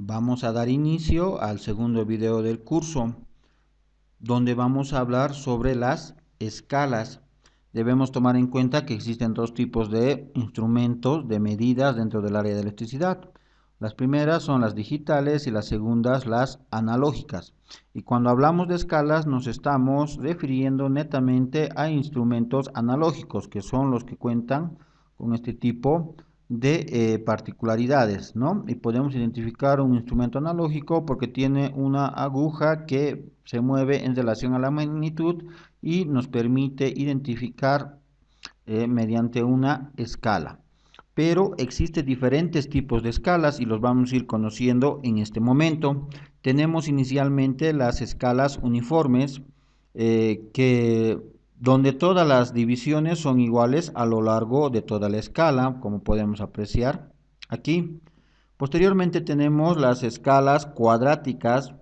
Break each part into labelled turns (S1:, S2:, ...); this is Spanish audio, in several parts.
S1: Vamos a dar inicio al segundo video del curso, donde vamos a hablar sobre las escalas. Debemos tomar en cuenta que existen dos tipos de instrumentos de medidas dentro del área de electricidad. Las primeras son las digitales y las segundas las analógicas. Y cuando hablamos de escalas nos estamos refiriendo netamente a instrumentos analógicos, que son los que cuentan con este tipo de particularidades, ¿no? Y podemos identificar un instrumento analógico porque tiene una aguja que se mueve en relación a la magnitud y nos permite identificar mediante una escala. Pero existen diferentes tipos de escalas y los vamos a ir conociendo en este momento. Tenemos inicialmente las escalas uniformes, donde todas las divisiones son iguales a lo largo de toda la escala, como podemos apreciar aquí. Posteriormente tenemos las escalas cuadráticas,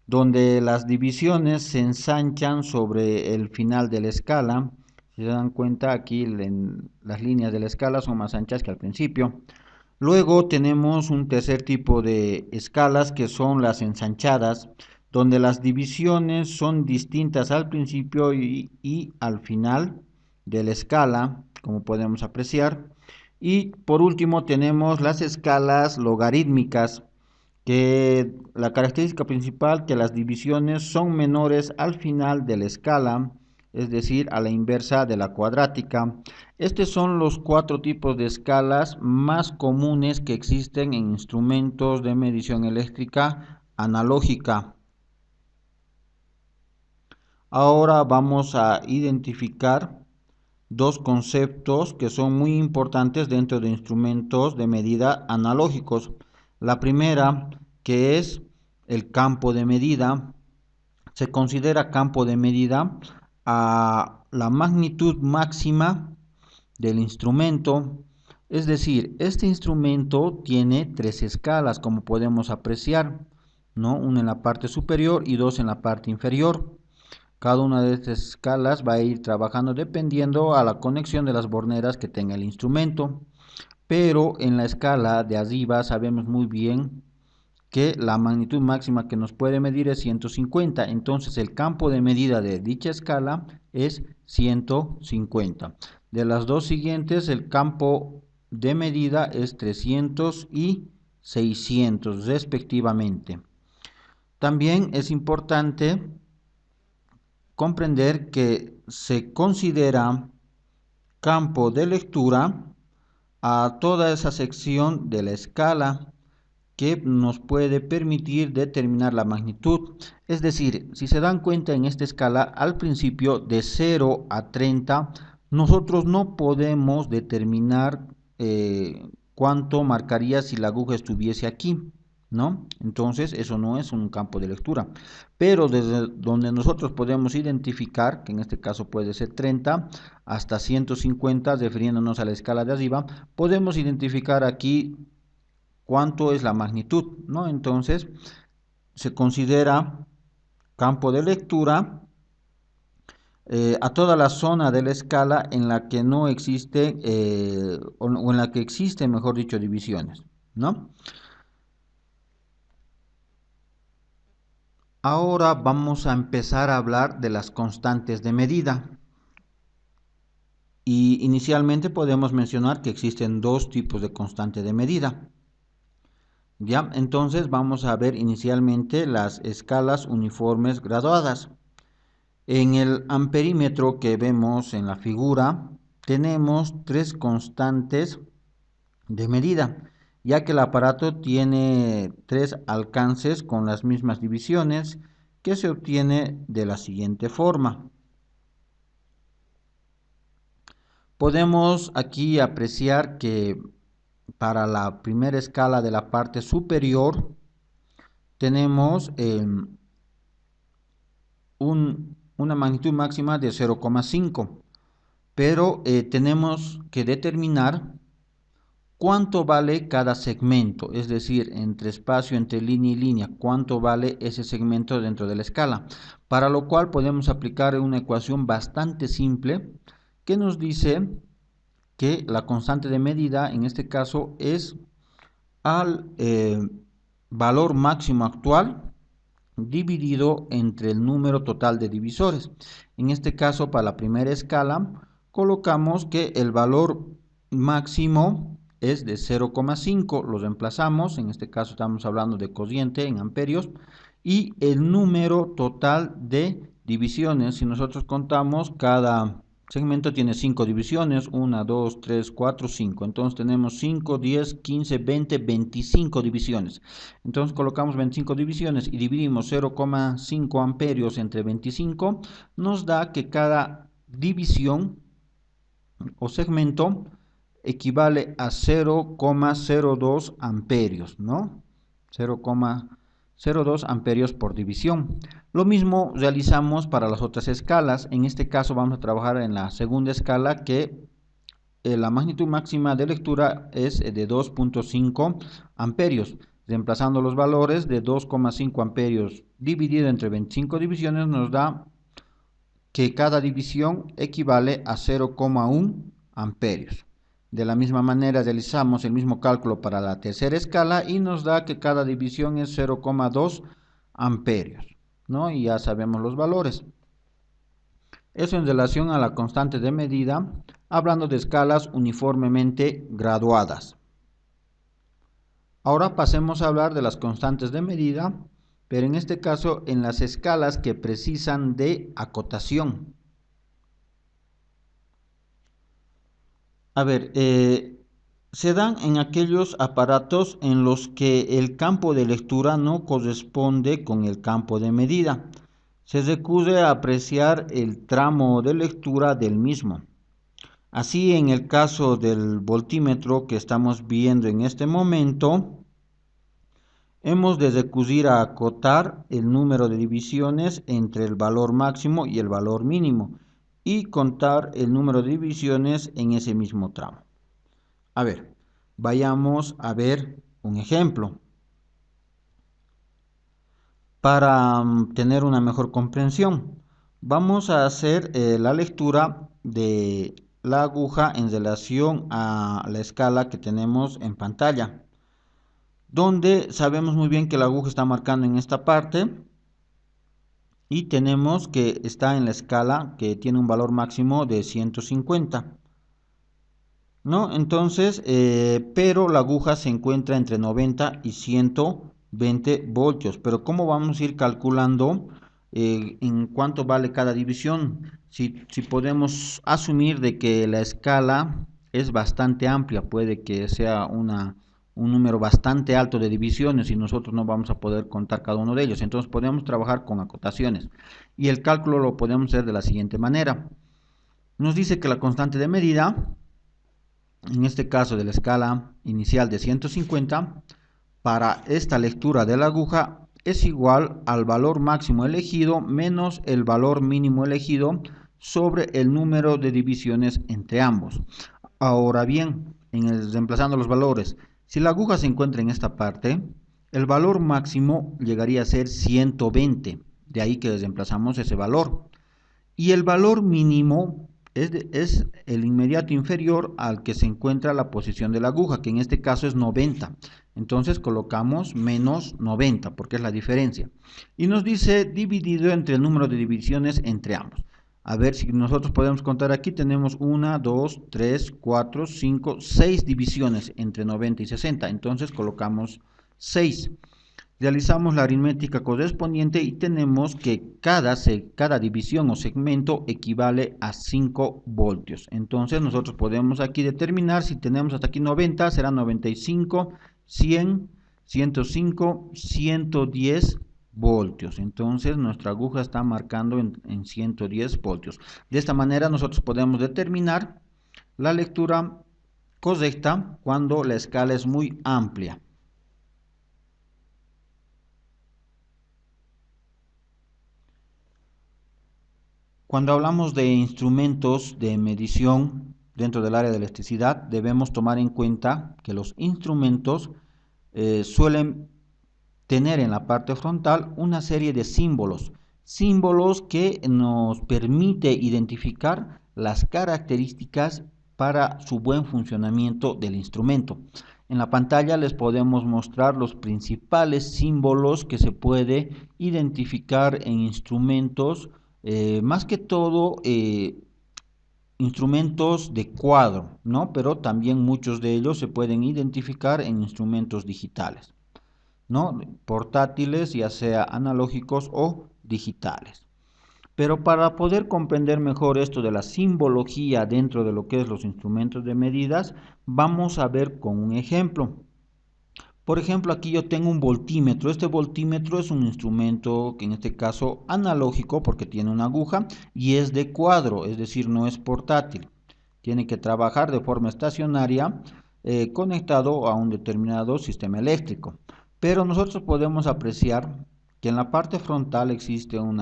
S1: donde las divisiones se ensanchan sobre el final de la escala. Si se dan cuenta, aquí las líneas de la escala son más anchas que al principio. Luego tenemos un tercer tipo de escalas, que son las ensanchadas, donde las divisiones son distintas al principio y al final de la escala, como podemos apreciar. Y por último tenemos las escalas logarítmicas, que la característica principal que las divisiones son menores al final de la escala, es decir, a la inversa de la cuadrática. Estos son los cuatro tipos de escalas más comunes que existen en instrumentos de medición eléctrica analógica. Ahora vamos a identificar dos conceptos que son muy importantes dentro de instrumentos de medida analógicos. La primera, que es el campo de medida. Se considera campo de medida a la magnitud máxima del instrumento. Es decir, este instrumento tiene tres escalas, como podemos apreciar, ¿no? Una en la parte superior y dos en la parte inferior. Cada una de estas escalas va a ir trabajando dependiendo a la conexión de las borneras que tenga el instrumento. Pero en la escala de arriba sabemos muy bien que la magnitud máxima que nos puede medir es 150. Entonces el campo de medida de dicha escala es 150. De las dos siguientes, el campo de medida es 300 y 600 respectivamente. También es importante comprender que se considera campo de lectura a toda esa sección de la escala que nos puede permitir determinar la magnitud. Es decir, si se dan cuenta, en esta escala al principio de 0 a 30 nosotros no podemos determinar cuánto marcaría si la aguja estuviese aquí, ¿no? Entonces eso no es un campo de lectura, pero desde donde nosotros podemos identificar, que en este caso puede ser 30 hasta 150, refiriéndonos a la escala de arriba, podemos identificar aquí cuánto es la magnitud, ¿no? Entonces se considera campo de lectura a toda la zona de la escala en la que no existe o en la que existen, mejor dicho, divisiones, ¿no? Ahora vamos a empezar a hablar de las constantes de medida. Y inicialmente podemos mencionar que existen dos tipos de constante de medida. Ya, entonces vamos a ver inicialmente las escalas uniformes graduadas. En el amperímetro que vemos en la figura, tenemos tres constantes de medida, ya que el aparato tiene tres alcances con las mismas divisiones, que se obtiene de la siguiente forma. Podemos aquí apreciar que para la primera escala de la parte superior tenemos una magnitud máxima de 0,5, pero tenemos que determinar cuánto vale cada segmento, es decir, entre espacio entre línea y línea, cuánto vale ese segmento dentro de la escala, para lo cual podemos aplicar una ecuación bastante simple que nos dice que la constante de medida en este caso es al valor máximo actual dividido entre el número total de divisores. En este caso, para la primera escala, colocamos que el valor máximo es de 0,5, lo reemplazamos, en este caso estamos hablando de cociente en amperios, y el número total de divisiones, si nosotros contamos, cada segmento tiene 5 divisiones, 1, 2, 3, 4, 5, entonces tenemos 5, 10, 15, 20, 25 divisiones. Entonces colocamos 25 divisiones y dividimos 0,5 amperios entre 25, nos da que cada división o segmento equivale a 0,02 amperios, ¿no? 0,02 amperios por división. Lo mismo realizamos para las otras escalas. En este caso vamos a trabajar en la segunda escala, que la magnitud máxima de lectura es de 2,5 amperios. Reemplazando los valores de 2,5 amperios dividido entre 25 divisiones nos da que cada división equivale a 0,1 amperios. De la misma manera realizamos el mismo cálculo para la tercera escala y nos da que cada división es 0,2 amperios, ¿no? Y ya sabemos los valores. Eso en relación a la constante de medida, hablando de escalas uniformemente graduadas. Ahora pasemos a hablar de las constantes de medida, pero en este caso en las escalas que precisan de acotación. A ver, se dan en aquellos aparatos en los que el campo de lectura no corresponde con el campo de medida. Se recurre a apreciar el tramo de lectura del mismo. Así, en el caso del voltímetro que estamos viendo en este momento, hemos de recurrir a acotar el número de divisiones entre el valor máximo y el valor mínimo y contar el número de divisiones en ese mismo tramo. A ver, vayamos a ver un ejemplo para tener una mejor comprensión. Vamos a hacer la lectura de la aguja en relación a la escala que tenemos en pantalla, donde sabemos muy bien que la aguja está marcando en esta parte y tenemos que está en la escala que tiene un valor máximo de 150, ¿no? Entonces, pero la aguja se encuentra entre 90 y 120 voltios. Pero ¿cómo vamos a ir calculando en cuánto vale cada división? Si podemos asumir de que la escala es bastante amplia, puede que sea un número bastante alto de divisiones y nosotros no vamos a poder contar cada uno de ellos. Entonces podemos trabajar con acotaciones y el cálculo lo podemos hacer de la siguiente manera. Nos dice que la constante de medida, en este caso de la escala inicial de 150, para esta lectura de la aguja es igual al valor máximo elegido menos el valor mínimo elegido sobre el número de divisiones entre ambos. Ahora bien, reemplazando los valores, si la aguja se encuentra en esta parte, el valor máximo llegaría a ser 120, de ahí que reemplazamos ese valor. Y el valor mínimo es el inmediato inferior al que se encuentra la posición de la aguja, que en este caso es 90. Entonces colocamos menos 90, porque es la diferencia. Y nos dice dividido entre el número de divisiones entre ambos. A ver si nosotros podemos contar aquí, tenemos 1, 2, 3, 4, 5, 6 divisiones entre 90 y 60. Entonces colocamos 6. Realizamos la aritmética correspondiente y tenemos que cada división o segmento equivale a 5 voltios. Entonces nosotros podemos aquí determinar, si tenemos hasta aquí 90, será 95, 100, 105, 110 voltios. Entonces nuestra aguja está marcando en 110 voltios. De esta manera nosotros podemos determinar la lectura correcta cuando la escala es muy amplia. Cuando hablamos de instrumentos de medición dentro del área de electricidad, debemos tomar en cuenta que los instrumentos suelen tener en la parte frontal una serie de símbolos que nos permite identificar las características para su buen funcionamiento del instrumento. En la pantalla les podemos mostrar los principales símbolos que se puede identificar en instrumentos, más que todo instrumentos de cuadro, ¿no? Pero también muchos de ellos se pueden identificar en instrumentos digitales, ¿no? Portátiles, ya sea analógicos o digitales. Pero para poder comprender mejor esto de la simbología dentro de lo que es los instrumentos de medidas, vamos a ver con un ejemplo. Por ejemplo, aquí yo tengo un voltímetro. Este voltímetro es un instrumento que en este caso analógico porque tiene una aguja y es de cuadro, es decir, no es portátil. Tiene que trabajar de forma estacionaria conectado a un determinado sistema eléctrico. Pero nosotros podemos apreciar que en la parte frontal existe un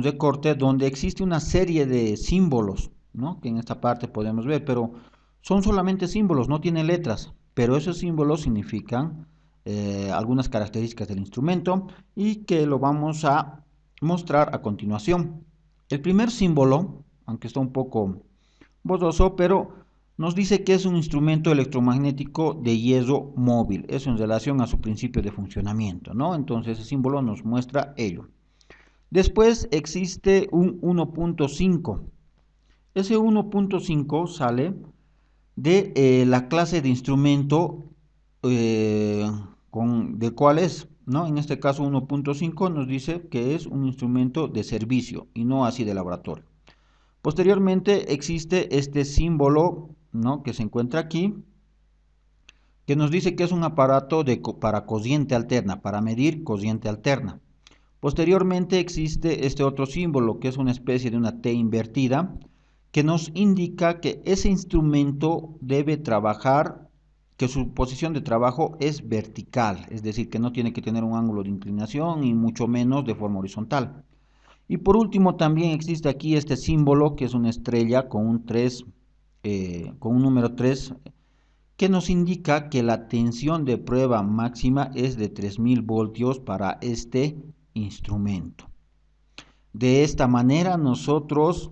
S1: recorte donde existe una serie de símbolos, ¿no? Que en esta parte podemos ver, pero son solamente símbolos, no tiene letras, pero esos símbolos significan algunas características del instrumento y que lo vamos a mostrar a continuación. El primer símbolo, aunque está un poco borroso, pero nos dice que es un instrumento electromagnético de hierro móvil, eso en relación a su principio de funcionamiento, ¿no? Entonces ese símbolo nos muestra ello. Después existe un 1.5. Ese 1.5 sale de la clase de instrumento de cuál es, ¿no? En este caso 1.5 nos dice que es un instrumento de servicio y no así de laboratorio. Posteriormente existe este símbolo, ¿no? Que se encuentra aquí, que nos dice que es un aparato para corriente alterna, para medir corriente alterna. Posteriormente existe este otro símbolo que es una especie de una T invertida que nos indica que ese instrumento debe trabajar, que su posición de trabajo es vertical, es decir, que no tiene que tener un ángulo de inclinación y mucho menos de forma horizontal. Y por último también existe aquí este símbolo que es una estrella con un 3, con un número 3 que nos indica que la tensión de prueba máxima es de 3000 voltios para este instrumento. De esta manera nosotros,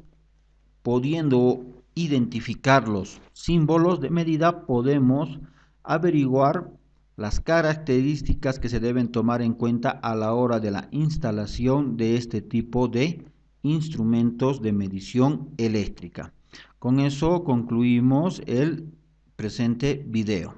S1: pudiendo identificar los símbolos de medida, podemos averiguar las características que se deben tomar en cuenta a la hora de la instalación de este tipo de instrumentos de medición eléctrica. Con eso concluimos el presente video.